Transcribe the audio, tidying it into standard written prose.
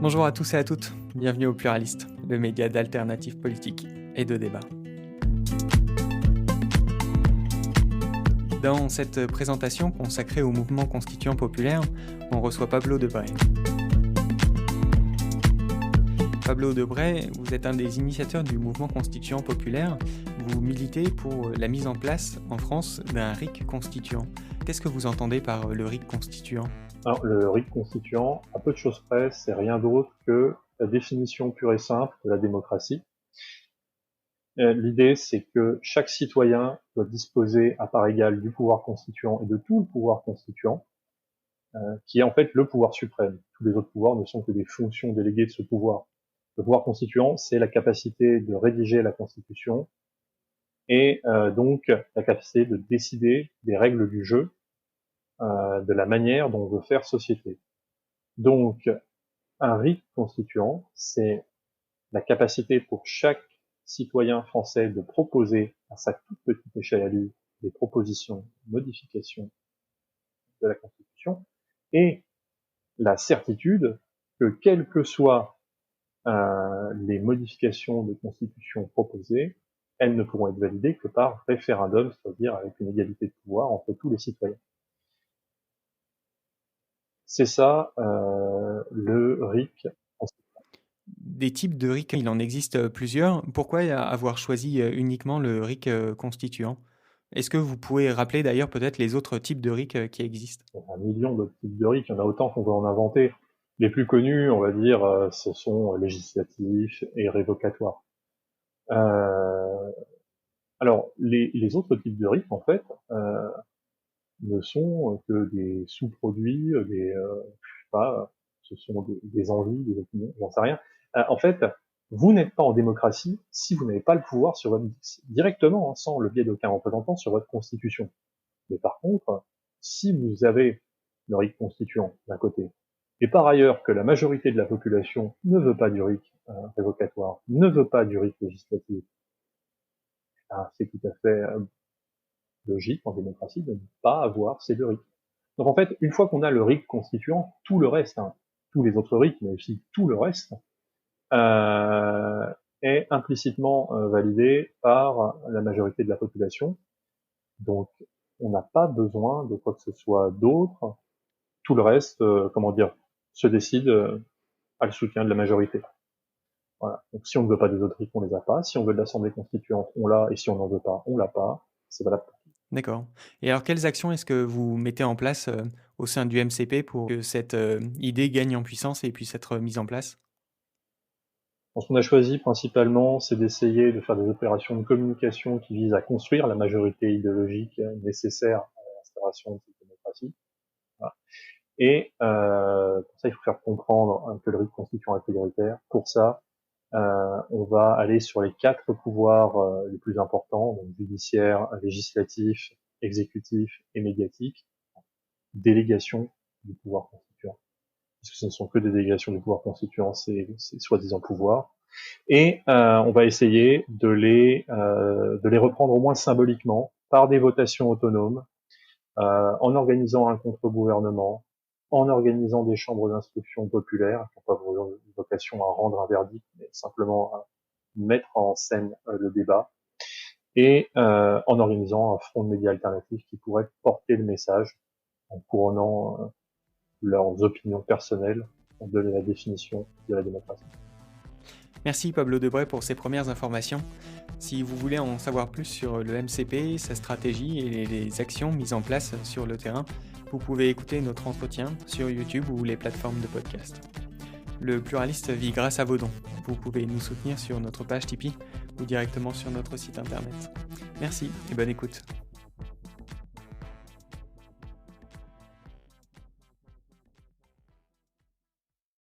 Bonjour à tous et à toutes, bienvenue au Pluraliste, le média d'alternative politique et de débat. Dans cette présentation consacrée au mouvement constituant populaire, on reçoit Pablo Debray. Pablo Debray, vous êtes un des initiateurs du mouvement constituant populaire. Vous militez pour la mise en place en France d'un RIC constituant. Qu'est-ce que vous entendez par le RIC constituant ? Alors, le RIC constituant, à peu de choses près, c'est rien d'autre que la définition pure et simple de la démocratie. L'idée, c'est que chaque citoyen doit disposer à part égale du pouvoir constituant et de tout le pouvoir constituant, qui est en fait le pouvoir suprême. Tous les autres pouvoirs ne sont que des fonctions déléguées de ce pouvoir. Le pouvoir constituant, c'est la capacité de rédiger la Constitution et donc la capacité de décider des règles du jeu, de la manière dont on veut faire société. Donc, un RIC constituant, c'est la capacité pour chaque citoyen français de proposer à sa toute petite échelle à lui des propositions, modifications de la Constitution, et la certitude que quelles que soient les modifications de Constitution proposées, elles ne pourront être validées que par référendum, c'est-à-dire avec une égalité de pouvoir entre tous les citoyens. C'est ça, le RIC. Des types de RIC, il en existe plusieurs. Pourquoi avoir choisi uniquement le RIC constituant ? Est-ce que vous pouvez rappeler d'ailleurs peut-être les autres types de RIC qui existent ? Il y a un million de types de RIC, il y en a autant qu'on veut en inventer. Les plus connus, on va dire, ce sont législatifs et révocatoires. Alors, les autres types de RIC, en fait, ne sont que des sous-produits, je sais pas, ce sont des envies, des opinions, j'en sais rien. En fait, vous n'êtes pas en démocratie si vous n'avez pas le pouvoir sur votre, directement, hein, sans le biais d'aucun représentant, sur votre constitution. Mais par contre, si vous avez le RIC constituant d'un côté, et par ailleurs que la majorité de la population ne veut pas du RIC révocatoire, ne veut pas du RIC législatif, c'est tout à fait logique en démocratie de ne pas avoir ces deux RIC. Donc en fait, une fois qu'on a le RIC constituant, tout le reste, tous les autres RIC, mais aussi tout le reste, est implicitement validé par la majorité de la population. Donc on n'a pas besoin de quoi que ce soit d'autre. Tout le reste, se décide à le soutien de la majorité. Voilà. Donc si on ne veut pas des autres RIC, on les a pas. Si on veut de l'Assemblée constituante, on l'a. Et si on n'en veut pas, on l'a pas. C'est valable. D'accord. Et alors, quelles actions est-ce que vous mettez en place au sein du MCP pour que cette idée gagne en puissance et puisse être mise en place ? Ce qu'on a choisi principalement, c'est d'essayer de faire des opérations de communication qui visent à construire la majorité idéologique nécessaire à l'instauration de cette démocratie. Voilà. Et pour ça, il faut faire comprendre que le RIC constituant est prioritaire. Pour ça, on va aller sur les 4 pouvoirs les plus importants, donc judiciaire, législatif, exécutif et médiatique, délégation du pouvoir constituant. Puisque ce ne sont que des délégations du pouvoir constituant, c'est soi-disant pouvoir. Et on va essayer de les reprendre au moins symboliquement par des votations autonomes, en organisant un contre-gouvernement, en organisant des chambres d'instruction populaires qui n'ont pas vocation à rendre un verdict, mais simplement à mettre en scène le débat, et en organisant un front de médias alternatifs qui pourrait porter le message en couronnant leurs opinions personnelles pour donner la définition de la démocratie. Merci Pablo Debray pour ces premières informations. Si vous voulez en savoir plus sur le MCP, sa stratégie et les actions mises en place sur le terrain, vous pouvez écouter notre entretien sur YouTube ou les plateformes de podcast. Le Pluraliste vit grâce à vos dons. Vous pouvez nous soutenir sur notre page Tipeee ou directement sur notre site internet. Merci et bonne écoute.